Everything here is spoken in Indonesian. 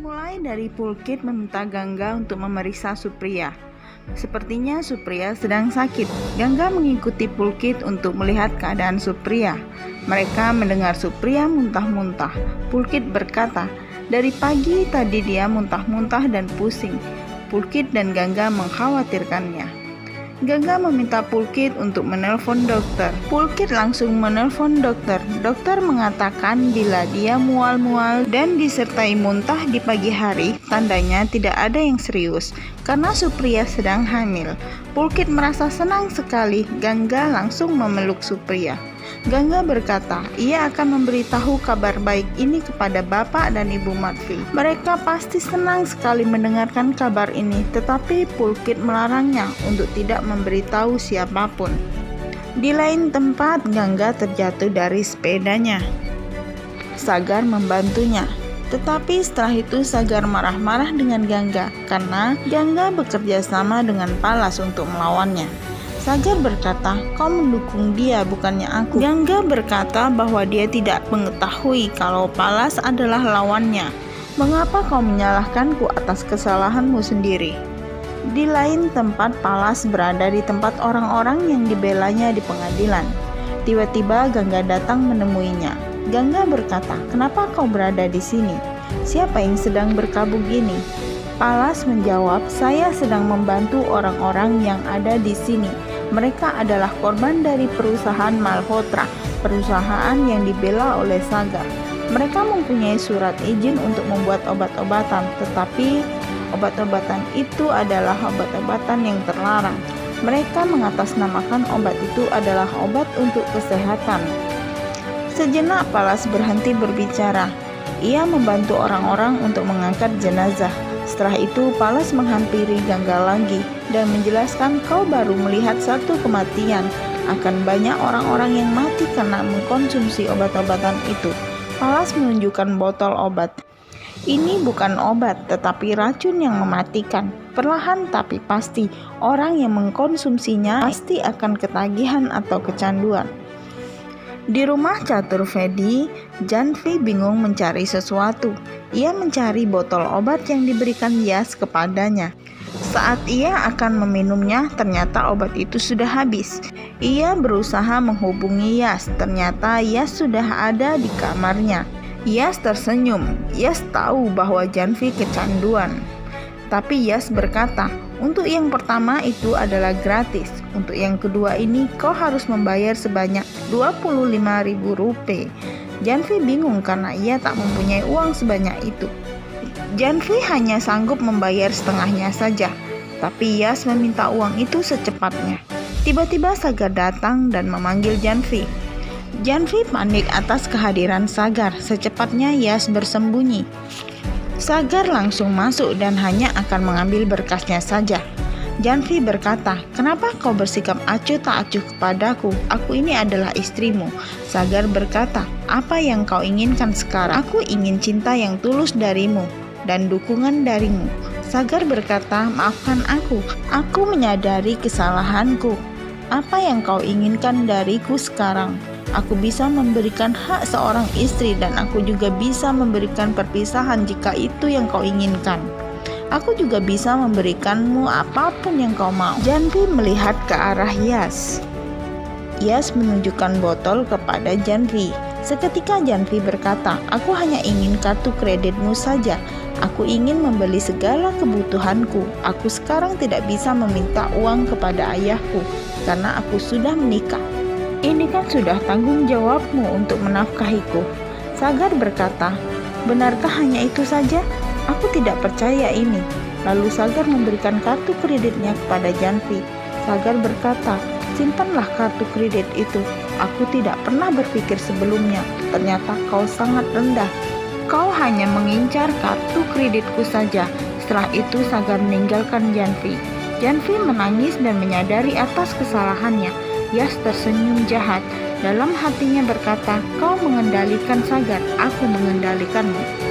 Dimulai dari Pulkit meminta Gangga untuk memeriksa Supriya. Sepertinya Supriya sedang sakit. Gangga mengikuti Pulkit untuk melihat keadaan Supriya. Mereka mendengar Supriya muntah-muntah. Pulkit berkata, dari pagi tadi dia muntah-muntah dan pusing. Pulkit dan Gangga mengkhawatirkannya. Gangga meminta Pulkit untuk menelpon dokter. Pulkit langsung menelpon dokter. Dokter mengatakan bila dia mual-mual dan disertai muntah di pagi hari, tandanya tidak ada yang serius karena Supriya sedang hamil. Pulkit merasa senang sekali. Gangga langsung memeluk Supriya. Gangga berkata, ia akan memberitahu kabar baik ini kepada Bapak dan Ibu Madvi. Mereka pasti senang sekali mendengarkan kabar ini, tetapi Pulkit melarangnya untuk tidak memberitahu siapapun. Di lain tempat, Gangga terjatuh dari sepedanya. Sagar membantunya. Tetapi setelah itu Sagar marah-marah dengan Gangga karena Gangga bekerja sama dengan Palas untuk melawannya. Sagar berkata, kau mendukung dia bukannya aku. Gangga berkata bahwa dia tidak mengetahui kalau Palas adalah lawannya. Mengapa kau menyalahkanku atas kesalahanmu sendiri? Di lain tempat, Palas berada di tempat orang-orang yang dibelanya di pengadilan. Tiba-tiba Gangga datang menemuinya. Gangga berkata, kenapa kau berada di sini? Siapa yang sedang berkabung gini? Palas menjawab, saya sedang membantu orang-orang yang ada di sini. Mereka adalah korban dari perusahaan Malhotra, perusahaan yang dibela oleh Sagar. Mereka mempunyai surat izin untuk membuat obat-obatan, tetapi obat-obatan itu adalah obat-obatan yang terlarang. Mereka mengatasnamakan obat itu adalah obat untuk kesehatan. Sejenak Palas berhenti berbicara. Ia membantu orang-orang untuk mengangkat jenazah. Setelah itu Palas menghampiri Gangga lagi dan menjelaskan, kau baru melihat satu kematian. Akan banyak orang-orang yang mati karena mengkonsumsi obat-obatan itu. Palas menunjukkan botol obat. Ini bukan obat, tetapi racun yang mematikan. Perlahan tapi pasti, orang yang mengkonsumsinya pasti akan ketagihan atau kecanduan. Di rumah Chaturvedi, Janvi bingung mencari sesuatu. Ia mencari botol obat yang diberikan Yas kepadanya. Saat ia akan meminumnya, ternyata obat itu sudah habis. Ia berusaha menghubungi Yas, ternyata Yas sudah ada di kamarnya. Yas tersenyum. Yas tahu bahwa Janvi kecanduan. Tapi Yas berkata, untuk yang pertama itu adalah gratis. Untuk yang kedua ini kau harus membayar sebanyak 25.000 rupiah. Janvi bingung karena ia tak mempunyai uang sebanyak itu. Janvi hanya sanggup membayar setengahnya saja. Tapi Yas meminta uang itu secepatnya. Tiba-tiba Sagar datang dan memanggil Janvi. Janvi panik atas kehadiran Sagar. Secepatnya Yas bersembunyi. Sagar langsung masuk dan hanya akan mengambil berkasnya saja. Janvi berkata, kenapa kau bersikap acuh tak acuh kepadaku? Aku ini adalah istrimu. Sagar berkata, apa yang kau inginkan sekarang? Aku ingin cinta yang tulus darimu dan dukungan darimu. Sagar berkata, maafkan aku. Aku menyadari kesalahanku. Apa yang kau inginkan dariku sekarang? Aku bisa memberikan hak seorang istri dan aku juga bisa memberikan perpisahan jika itu yang kau inginkan. Aku juga bisa memberikanmu apapun yang kau mau. Janvi melihat ke arah Yas. Yas menunjukkan botol kepada Janvi. Seketika Janvi berkata, aku hanya ingin kartu kreditmu saja. Aku ingin membeli segala kebutuhanku. Aku sekarang tidak bisa meminta uang kepada ayahku karena aku sudah menikah. Ini kan sudah tanggung jawabmu untuk menafkahiku. Sagar berkata, benarkah hanya itu saja? Aku tidak percaya ini. Lalu Sagar memberikan kartu kreditnya kepada Janvi. Sagar berkata, simpanlah kartu kredit itu. Aku tidak pernah berpikir sebelumnya. Ternyata kau sangat rendah. Kau hanya mengincar kartu kreditku saja. Setelah itu Sagar meninggalkan Janvi. Janvi menangis dan menyadari atas kesalahannya. Yas tersenyum jahat. Dalam hatinya berkata, kau mengendalikan Sagar, aku mengendalikanmu.